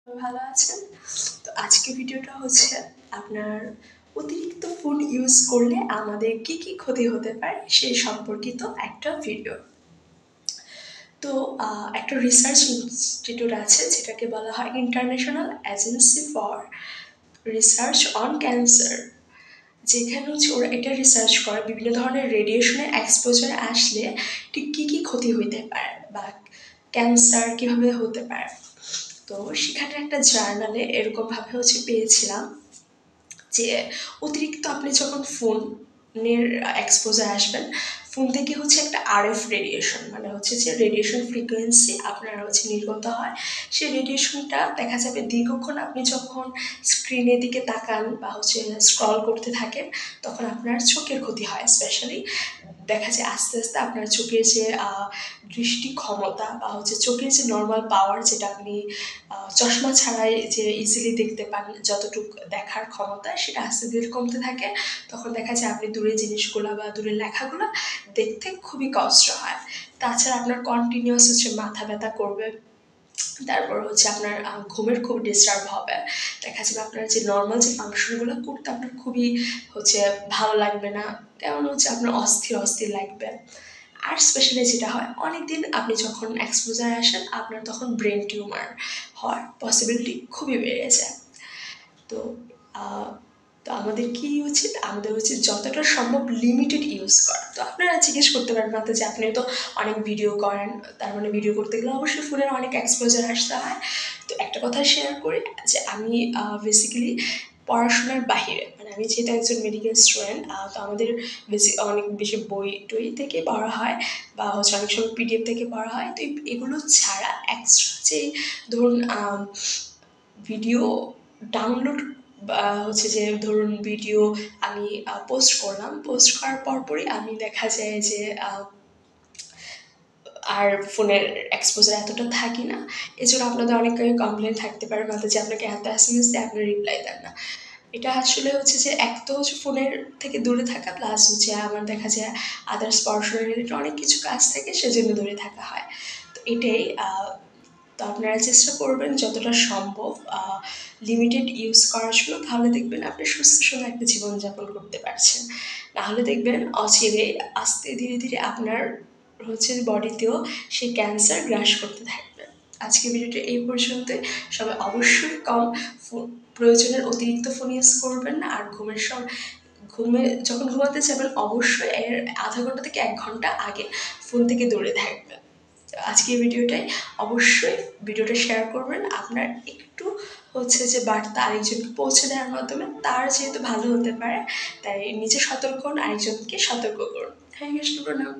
ভালো আছেন? তো আজকে ভিডিওটা হচ্ছে আপনার অতিরিক্ত ফোন ইউজ করলে আমাদের কি ক্ষতি হতে পারে সেই সম্পর্কিত একটা ভিডিও। তো একটা রিসার্চ ইনস্টিটিউট আছে যেটাকে বলা হয় international agency for research on cancer. যেখানে হচ্ছে ওরা এটা রিসার্চ করে বিভিন্ন ধরনের রেডিয়েশনের এক্সপোজারে আসলে ঠিক কী ক্ষতি হইতে পারে বা ক্যান্সার কীভাবে হতে পারে। তো সেখানে একটা জার্নালে এরকমভাবে হচ্ছে পেয়েছিলাম যে অতিরিক্ত আপনি যখন ফোনের এক্সপোজার আসবেন, ফোন থেকে হচ্ছে একটা আরএফ রেডিয়েশন মানে হচ্ছে যে রেডিয়েশন ফ্রিকোয়েন্সি আপনার হচ্ছে নির্গত হয়। সেই রেডিয়েশনটা দেখা যাবে দীর্ঘক্ষণ আপনি যখন স্ক্রিনের দিকে তাকান বা হচ্ছে স্ক্রল করতে থাকেন তখন আপনার চোখের ক্ষতি হয়। স্পেশালি দেখা যায় আস্তে আস্তে আপনার চোখের যে দৃষ্টি ক্ষমতা বা হচ্ছে চোখের যে নর্মাল পাওয়ার যেটা আপনি চশমা ছাড়াই যে ইজিলি দেখতে পান যতটুকু দেখার ক্ষমতা সেটা আস্তে ধীরে কমতে থাকে। তখন দেখা যায় আপনি দূরের জিনিসগুলো বা দূরের লেখাগুলো দেখতে খুবই কষ্ট হয়। তাছাড়া আপনার কন্টিনিউয়াস হচ্ছে মাথা ব্যথা করবে, তারপর হচ্ছে আপনার ঘুমের খুব ডিস্টার্ব হবে। দেখা যাবে আপনার যে নর্মাল যে ফাংশনগুলো করতে আপনার খুবই হচ্ছে ভালো লাগবে না, কেমন হচ্ছে আপনার অস্থির অস্থির লাগবে। আর স্পেশালি যেটা হয় অনেকদিন আপনি যখন এক্সপোজারে আসেন আপনার তখন ব্রেন টিউমার হওয়ার পসিবিলিটি খুবই বেড়ে যায়। তো তো আমাদের কি উচিত, আমাদের উচিত যতটা সম্ভব লিমিটেড ইউজ করা। তো আপনারা জিজ্ঞেস করতে পারেন মাত্র যে আপনি তো অনেক ভিডিও করেন, তার মানে ভিডিও করতে গেলে অবশ্যই ফোনের অনেক এক্সপোজার আসতে হয়। তো একটা কথা শেয়ার করি যে আমি বেসিক্যালি পড়াশোনার বাহিরে মানে আমি যেহেতু একজন মেডিকেল স্টুডেন্ট, তো আমাদের অনেক বেশি বই টই থেকে পড়া হয় বা হচ্ছে অনেক সময় পিডিএফ থেকে পড়া হয়। তো এগুলো ছাড়া এক্সট্রা যে ধরুন ভিডিও ডাউনলোড বা হচ্ছে যে ধরুন ভিডিও আমি পোস্ট করলাম, পোস্ট করার পরপরই আমি দেখা যায় যে আর ফোনের এক্সপোজার এতটা থাকি না। এজন্য আপনাদের অনেকেই কমপ্লেন থাকতে পারে মাঝে যে আপনাকে এত এসএমএস দিয়ে আপনি রিপ্লাই দেন না। এটা আসলে হচ্ছে যে এক তো হচ্ছে ফোনের থেকে দূরে থাকা, প্লাস হচ্ছে আমার দেখা যায় আদার্স পড়াশোনা রিলেটেড অনেক কিছু কাজ থাকে সেজন্য দূরে থাকা হয়। তো এটাই তো আপনারা চেষ্টা করবেন যতটা সম্ভব লিমিটেড ইউজ করার জন্য, তাহলে দেখবেন আপনি সুস্থ সুন্দর একটা জীবনযাপন করতে পারছেন। নাহলে দেখবেন অচিরে আস্তে ধীরে ধীরে আপনার হচ্ছে বডিতেও সেই ক্যান্সার গ্রাস করতে থাকবে। আজকে ভিডিওটা এই পর্যন্তই। সবাই অবশ্যই কম প্রয়োজনের অতিরিক্ত ফোন ইউজ করবেন না। আর যখন ঘুমাতে যাবেন অবশ্যই এর আধা ঘন্টা থেকে 1 ঘন্টা আগে ফোন থেকে দূরে থাকবেন। আজকের ভিডিওটাই অবশ্যই ভিডিওটা শেয়ার করবেন আপনার একটু হচ্ছে যে বার্তা আরেকজনকে পৌঁছে দেওয়ার মাধ্যমে তার যেহেতু ভালো হতে পারে, তাই নিজে সতর্ক হন, আরেকজনকে সতর্ক করুন। হ্যাঁ, প্রণাম।